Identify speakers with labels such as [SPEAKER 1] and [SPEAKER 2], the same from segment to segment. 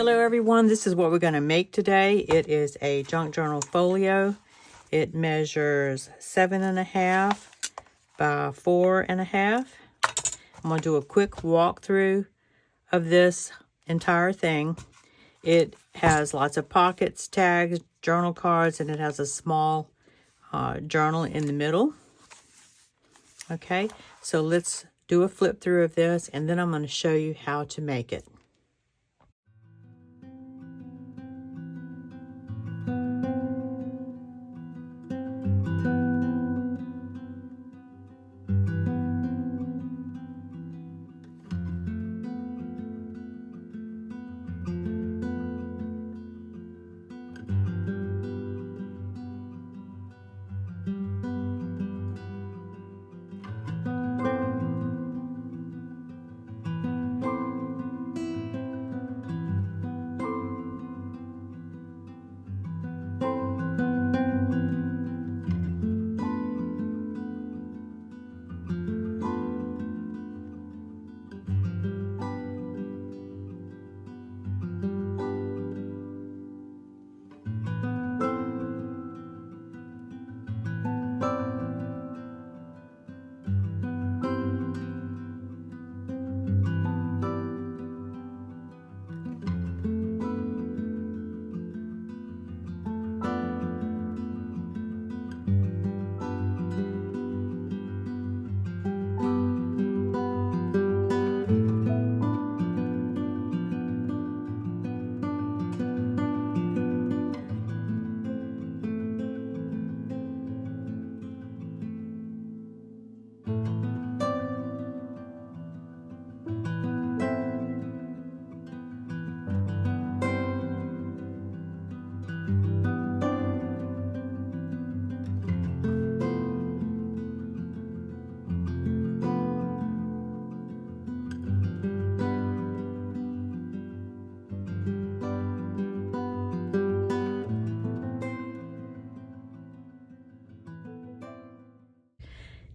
[SPEAKER 1] Hello everyone, this is what we're going to make today. It is a junk journal folio. It measures 7.5 by 4.5. I'm going to do a quick walkthrough of this entire thing. It has lots of pockets, tags, journal cards, and it has a small journal in the middle. Okay, so let's do a flip through of this, and then I'm going to show you how to make it.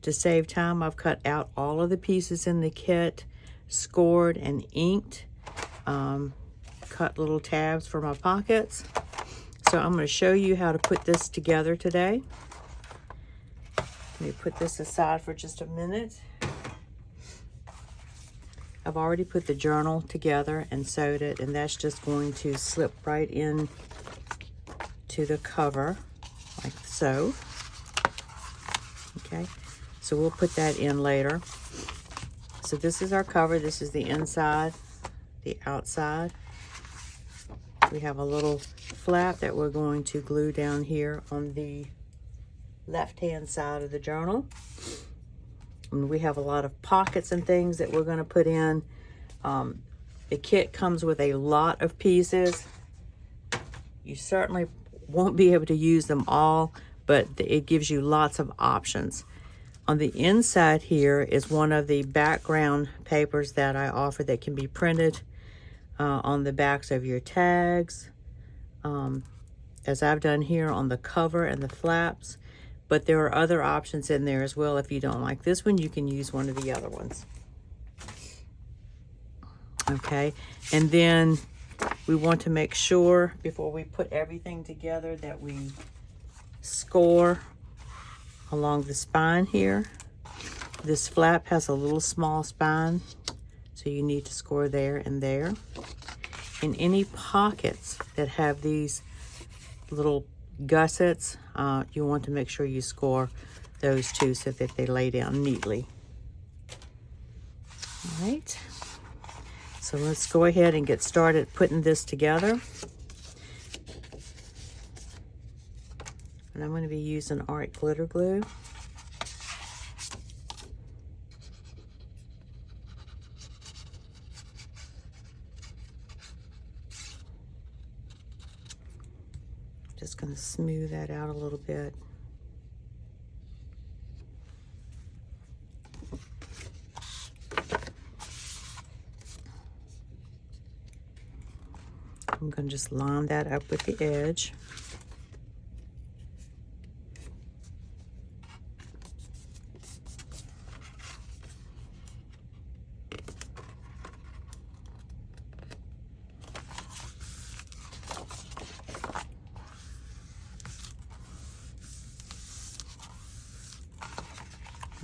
[SPEAKER 1] To save time, I've cut out all of the pieces in the kit, scored and inked, cut little tabs for my pockets. So I'm going to show you how to put this together today. Let me put this aside for just a minute. I've already put the journal together and sewed it, and that's just going to slip right in to the cover, like so. Okay. So we'll put that in later. So this is our cover. This is the inside, the outside. We have a little flap that we're going to glue down here on the left-hand side of the journal. And we have a lot of pockets and things that we're going to put in. The kit comes with a lot of pieces. You certainly won't be able to use them all, but it gives you lots of options. On the inside here is one of the background papers that I offer that can be printed on the backs of your tags, as I've done here on the cover and the flaps. But there are other options in there as well. If you don't like this one, you can use one of the other ones. Okay, and then we want to make sure before we put everything together that we score along the spine here. This flap has a little small spine, so you need to score there and there. In any pockets that have these little gussets, you want to make sure you score those too so that they lay down neatly. All right, so let's go ahead and get started putting this together. And I'm going to be using art glitter glue. Just going to smooth that out a little bit. I'm going to just line that up with the edge.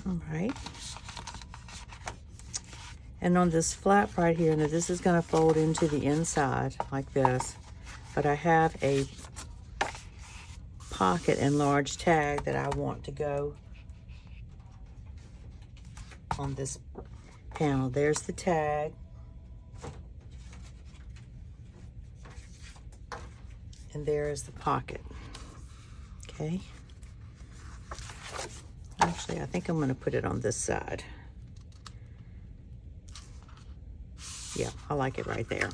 [SPEAKER 1] All right. And on this flap right here, now this is going to fold into the inside like this, but I have a pocket and large tag that I want to go on this panel. There's the tag. And there is the pocket. Okay. Actually, I think I'm going to put it on this side. Yeah, I like it right there.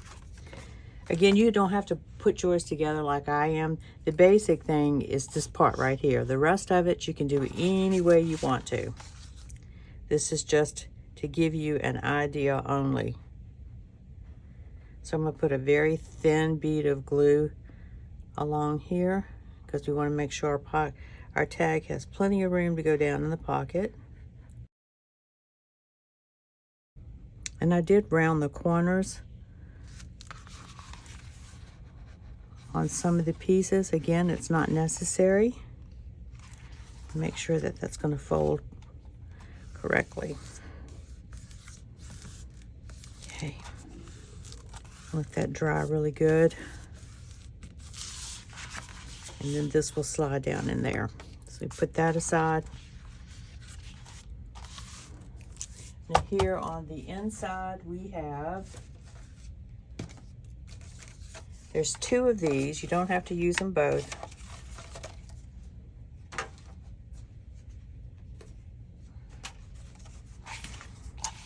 [SPEAKER 1] Again, you don't have to put yours together like I am. The basic thing is this part right here. The rest of it, you can do any way you want to. This is just to give you an idea only. So I'm going to put a very thin bead of glue along here because we want to make sure our tag has plenty of room to go down in the pocket. And I did round the corners on some of the pieces. Again, it's not necessary. Make sure that that's going to fold correctly. Okay. Let that dry really good. And then this will slide down in there. So we put that aside. Now here on the inside we have, there's 2 of these. You don't have to use them both.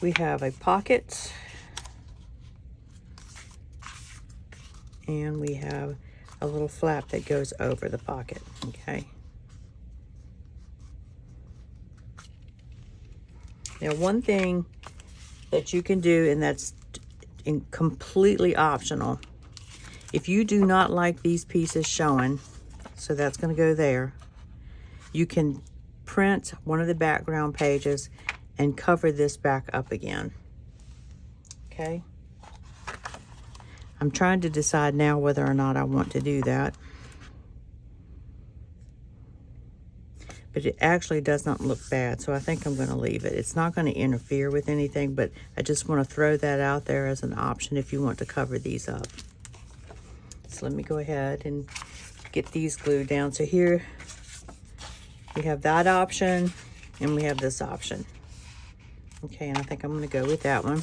[SPEAKER 1] We have a pocket and we have a little flap that goes over the pocket, okay? Now, one thing that you can do, and that's completely optional, if you do not like these pieces showing, so that's going to go there, you can print one of the background pages and cover this back up again, okay? I'm trying to decide now whether or not I want to do that. But it actually does not look bad, so I think I'm going to leave it. It's not going to interfere with anything, but I just want to throw that out there as an option if you want to cover these up. So let me go ahead and get these glued down. So here we have that option and we have this option. Okay, and I think I'm going to go with that one.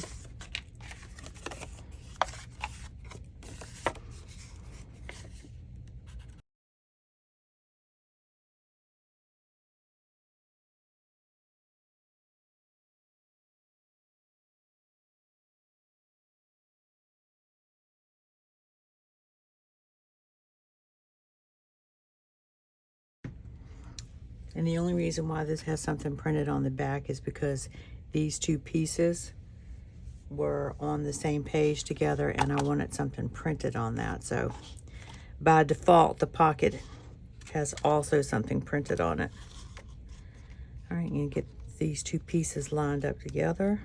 [SPEAKER 1] And the only reason why this has something printed on the back is because these 2 pieces were on the same page together and I wanted something printed on that. So by default, the pocket has also something printed on it. All right, you get these 2 pieces lined up together.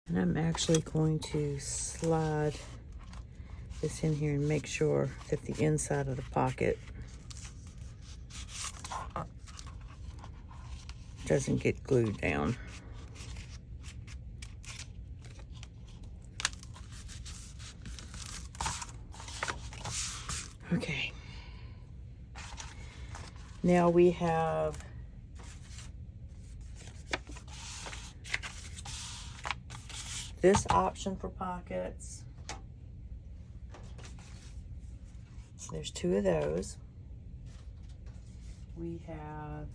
[SPEAKER 1] And I'm actually going to slide this in here and make sure that the inside of the pocket doesn't get glued down. Okay. Now we have this option for pockets. There's 2 of those. We have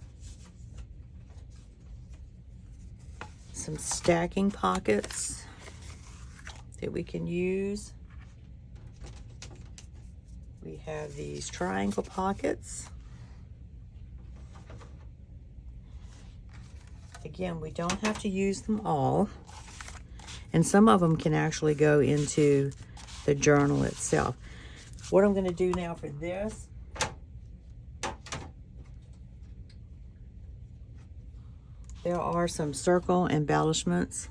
[SPEAKER 1] some stacking pockets that we can use. We have these triangle pockets. Again, we don't have to use them all. And some of them can actually go into the journal itself. What I'm going to do now for this, there are some circle embellishments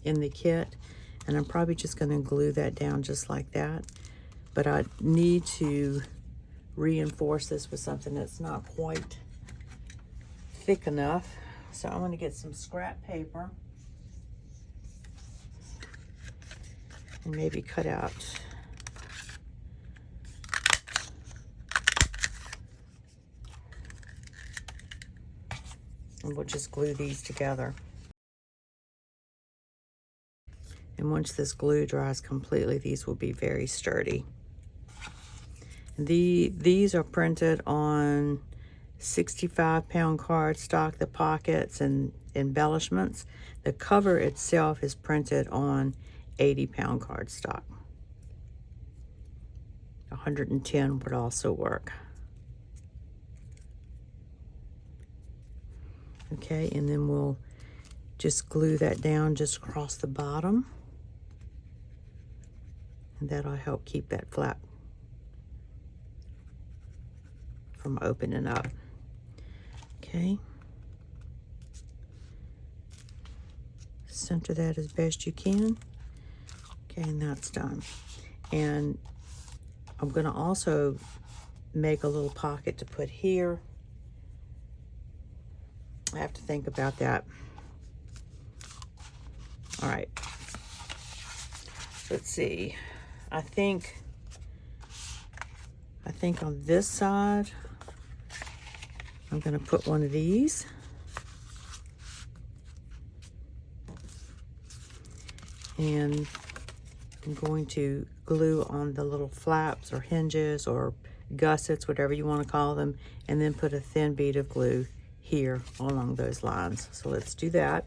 [SPEAKER 1] in the kit, and I'm probably just going to glue that down just like that. but I need to reinforce this with something that's not quite thick enough. So I'm going to get some scrap paper and maybe cut out and we'll just glue these together. And once this glue dries completely, these will be very sturdy. These are printed on 65-pound cardstock, the pockets and embellishments. The cover itself is printed on 80-pound cardstock. 110 would also work. Okay, and then we'll just glue that down just across the bottom. And that'll help keep that flap from opening up. Okay. Center that as best you can. Okay, and that's done. And I'm going to also make a little pocket to put here. I have to think about that. All right. Let's see. I think on this side, I'm going to put one of these. And I'm going to glue on the little flaps or hinges or gussets, whatever you want to call them, and then put a thin bead of glue here along those lines. So let's do that.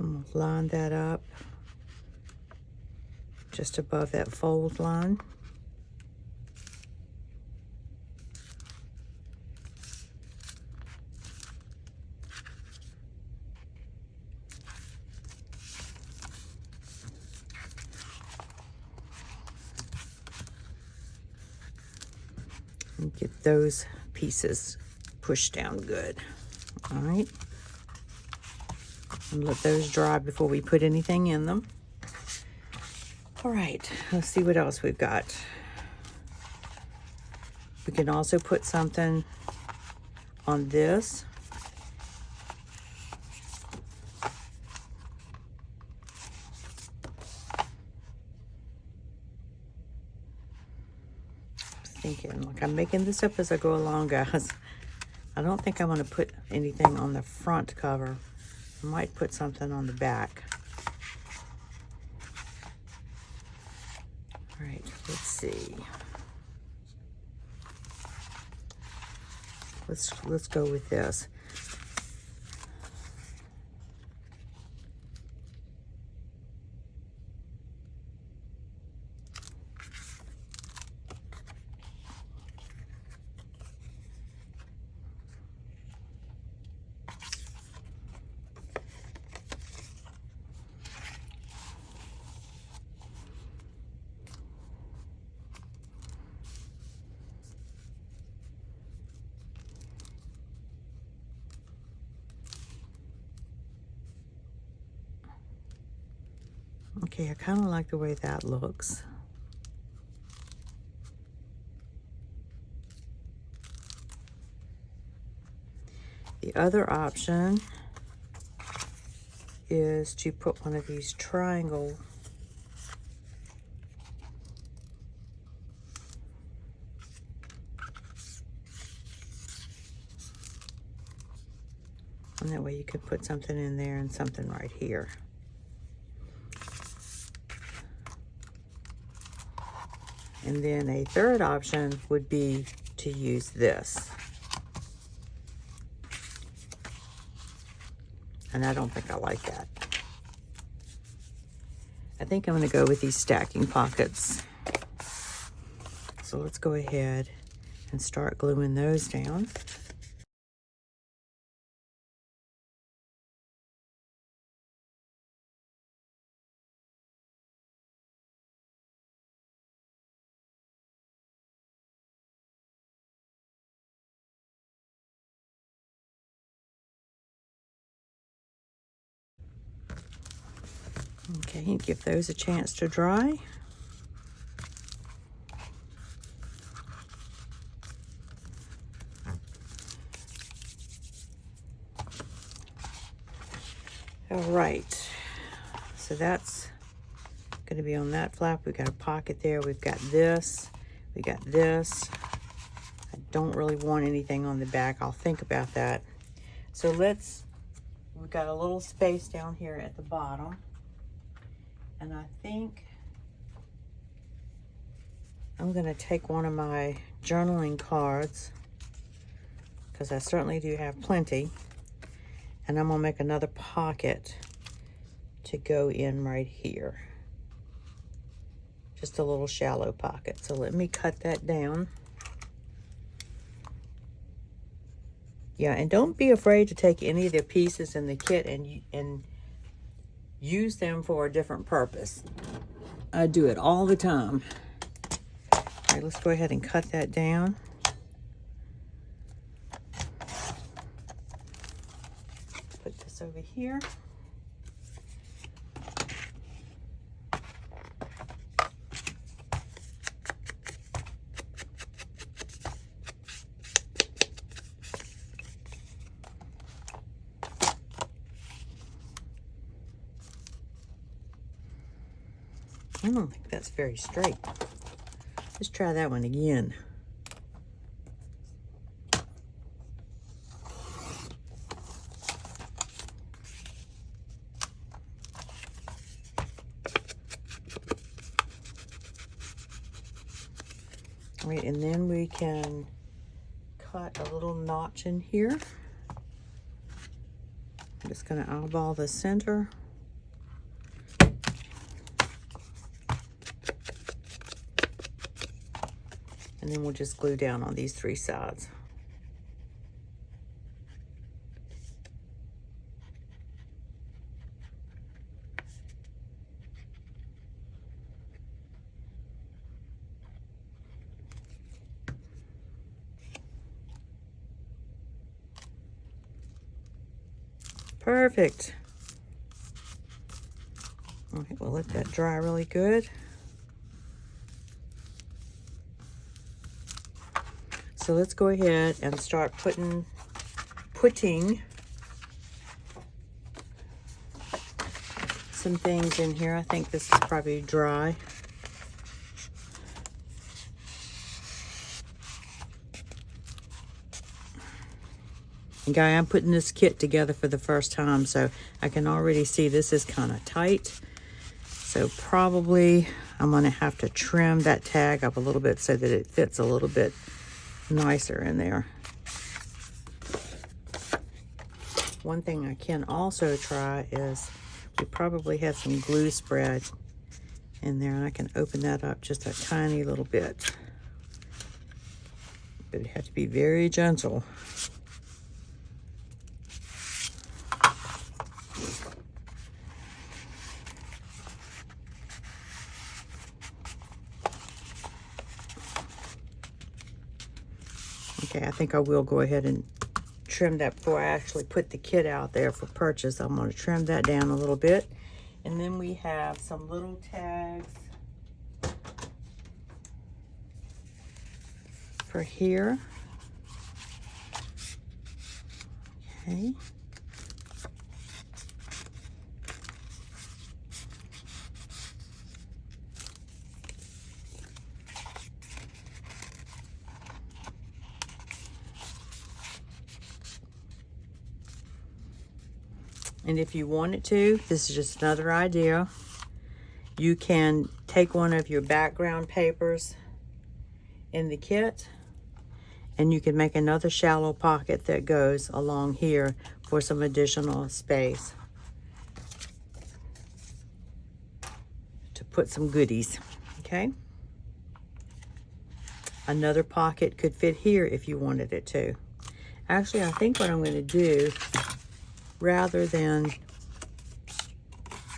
[SPEAKER 1] I'm going to line that up just above that fold line. And get those pieces pushed down good. All right. And let those dry before we put anything in them. All right, let's see what else we've got. We can also put something on this. Thinking, like, I'm making this up as I go along, guys. I don't think I'm going to put anything on the front cover. I might put something on the back. All right, let's see. Let's go with this. Okay, I kind of like the way that looks. The other option is to put one of these triangle and that way you could put something in there and something right here. And then a third option would be to use this. And I don't think I like that. I think I'm going to go with these stacking pockets. So let's go ahead and start gluing those down. Okay, give those a chance to dry. All right, so that's going to be on that flap. We've got a pocket there. We've got this. We got this. I don't really want anything on the back. I'll think about that. So we've got a little space down here at the bottom. And I think I'm going to take one of my journaling cards, because I certainly do have plenty. And I'm going to make another pocket to go in right here. Just a little shallow pocket. So let me cut that down. Yeah, and don't be afraid to take any of the pieces in the kit and use them for a different purpose. I do it all the time. All right, let's go ahead and cut that down. Put this over here. I don't think that's very straight. Let's try that one again. All right, and then we can cut a little notch in here. I'm just going to eyeball the center. And then we'll just glue down on these 3 sides. Perfect. All right, we'll let that dry really good. So let's go ahead and start putting some things in here. I think this is probably dry. And guy, I'm putting this kit together for the first time, so I can already see this is kind of tight. So probably I'm going to have to trim that tag up a little bit so that it fits a little bit nicer in there. One thing I can also try is we probably have some glue spread in there, and I can open that up just a tiny little bit. But it has to be very gentle. Okay, I think I will go ahead and trim that before I actually put the kit out there for purchase. I'm going to trim that down a little bit. And then we have some little tags for here. Okay. And if you wanted to, this is just another idea, you can take one of your background papers in the kit and you can make another shallow pocket that goes along here for some additional space to put some goodies, okay? Another pocket could fit here if you wanted it to. Actually, I think what I'm going to do, rather than,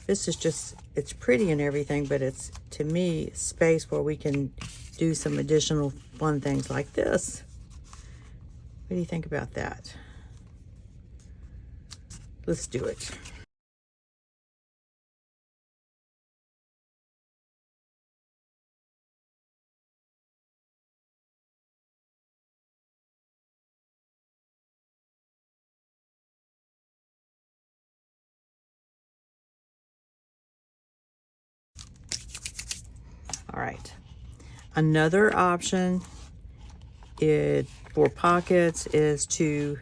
[SPEAKER 1] this is just, it's pretty and everything, but it's, to me, space where we can do some additional fun things like this. What do you think about that? Let's do it. All right. Another option for pockets is to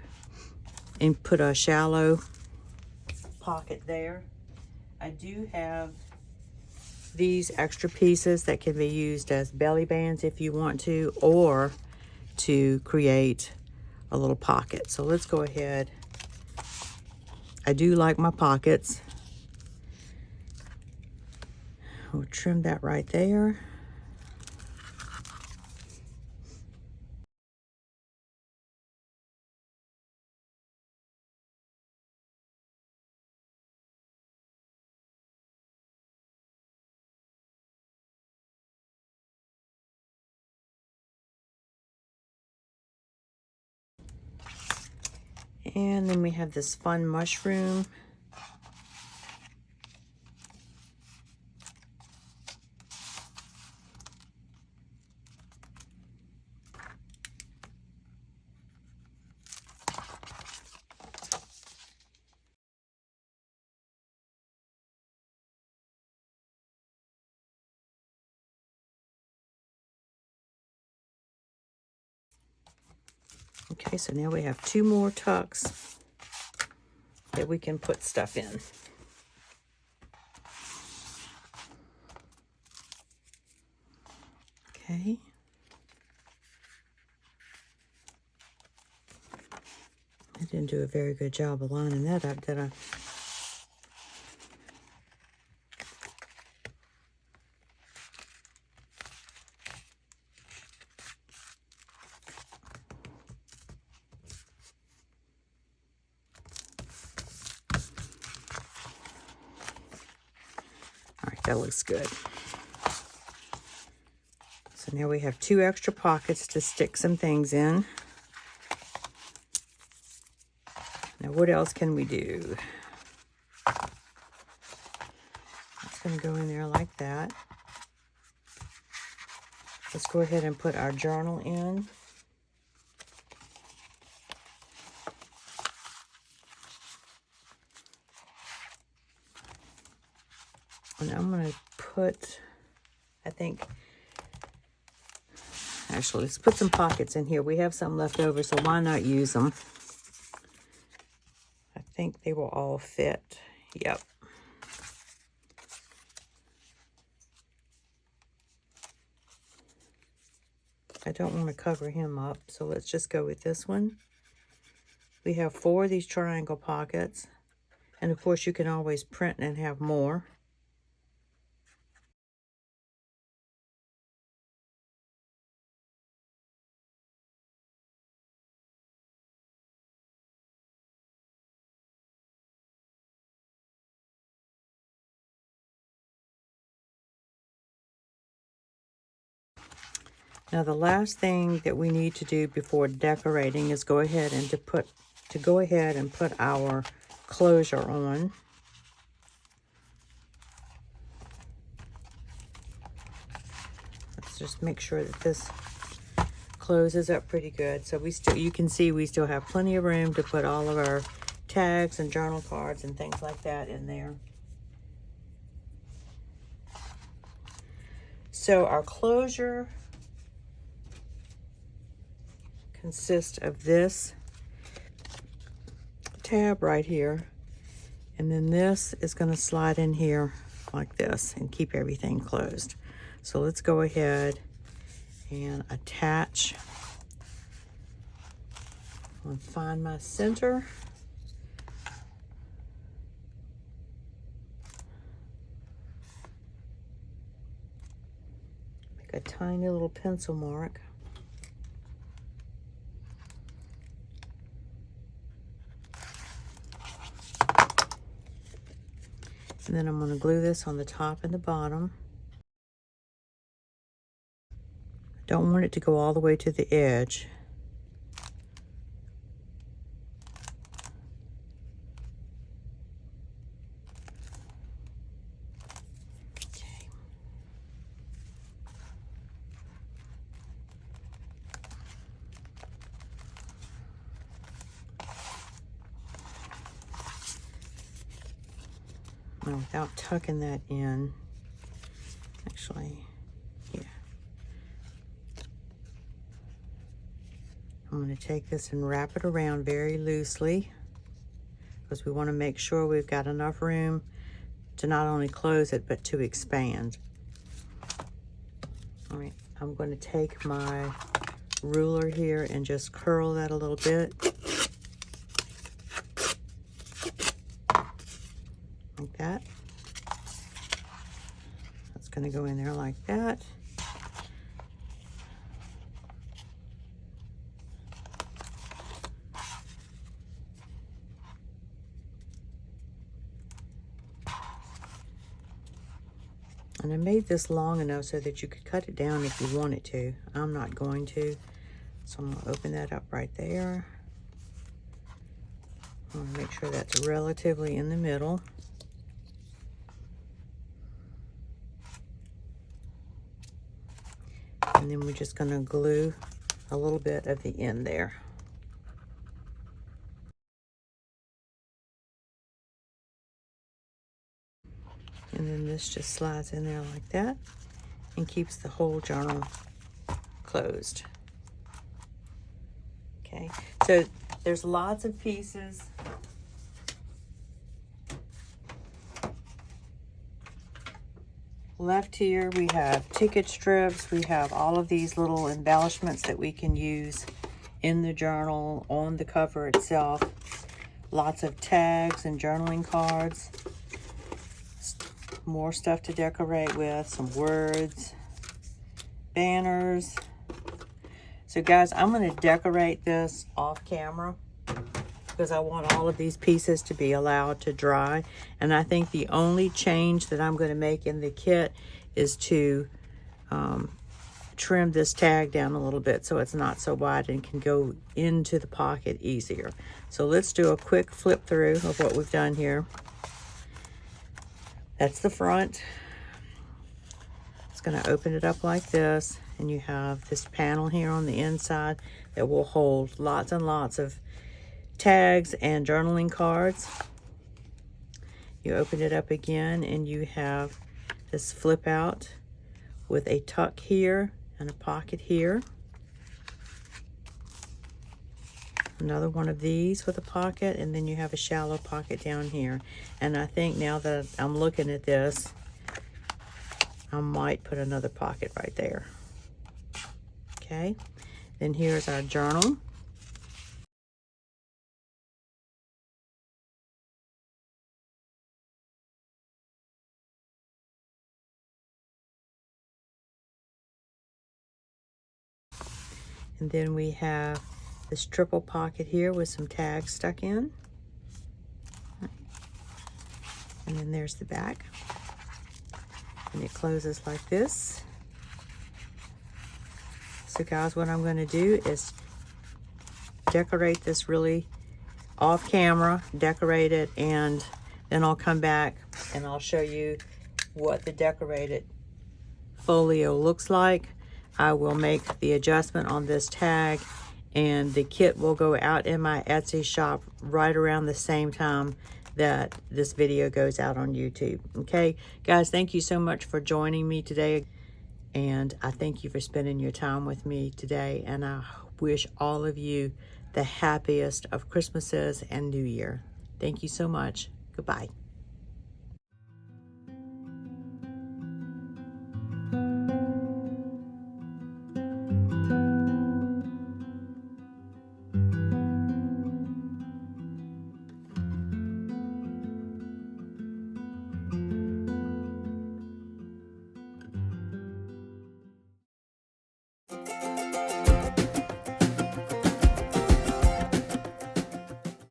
[SPEAKER 1] put a shallow pocket there. I do have these extra pieces that can be used as belly bands if you want to, or to create a little pocket. So let's go ahead. I do like my pockets. We'll trim that right there. And then we have this fun mushroom. Okay, so now we have 2 more tucks that we can put stuff in. Okay. I didn't do a very good job of lining that up, did I? All right, that looks good. So now we have 2 extra pockets to stick some things in. Now what else can we do? It's going to go in there like that. Let's go ahead and put our journal in. And I'm going to put, actually, let's put some pockets in here. We have some left over, so why not use them? I think they will all fit. Yep. I don't want to cover him up, so let's just go with this one. We have 4 of these triangle pockets. And of course, you can always print and have more. Now the last thing that we need to do before decorating is go ahead and put our closure on. Let's just make sure that this closes up pretty good. So you can see we still have plenty of room to put all of our tags and journal cards and things like that in there. So our closure consists of this tab right here, and then this is going to slide in here like this and keep everything closed. So let's go ahead and attach. I'll find my center. Make a tiny little pencil mark. And then I'm going to glue this on the top and the bottom. Don't want it to go all the way to the edge. Okay. Now, without tucking that in, actually, I'm going to take this and wrap it around very loosely because we want to make sure we've got enough room to not only close it, but to expand. All right, I'm going to take my ruler here and just curl that a little bit. Like that. That's going to go in there like that. And I made this long enough so that you could cut it down if you wanted to. I'm not going to. So I'm going to open that up right there. I want to make sure that's relatively in the middle. And then we're just going to glue a little bit of the end there. And then this just slides in there like that and keeps the whole journal closed. Okay, so there's lots of pieces. Left here we have ticket strips. We have all of these little embellishments that we can use in the journal, on the cover itself. Lots of tags and journaling cards. More stuff to decorate with, some words, banners. So guys, I'm going to decorate this off camera because I want all of these pieces to be allowed to dry. And I think the only change that I'm going to make in the kit is to trim this tag down a little bit so it's not so wide and can go into the pocket easier. So let's do a quick flip through of what we've done here. That's the front. It's going to open it up like this, and you have this panel here on the inside that will hold lots and lots of tags and journaling cards. You open it up again and you have this flip out with a tuck here and a pocket here. Another one of these with a pocket, and then you have a shallow pocket down here. And I think now that I'm looking at this, I might put another pocket right there. Okay, then here's our journal. And then we have this triple pocket here with some tags stuck in. And then there's the back. And it closes like this. So guys, what I'm going to do is decorate this really off camera, decorate it, and then I'll come back and I'll show you what the decorated folio looks like. I will make the adjustment on this tag, and the kit will go out in my Etsy shop right around the same time that this video goes out on YouTube. Okay, guys, thank you so much for joining me today, and I thank you for spending your time with me today, and I wish all of you the happiest of Christmases and New Year. Thank you so much. Goodbye.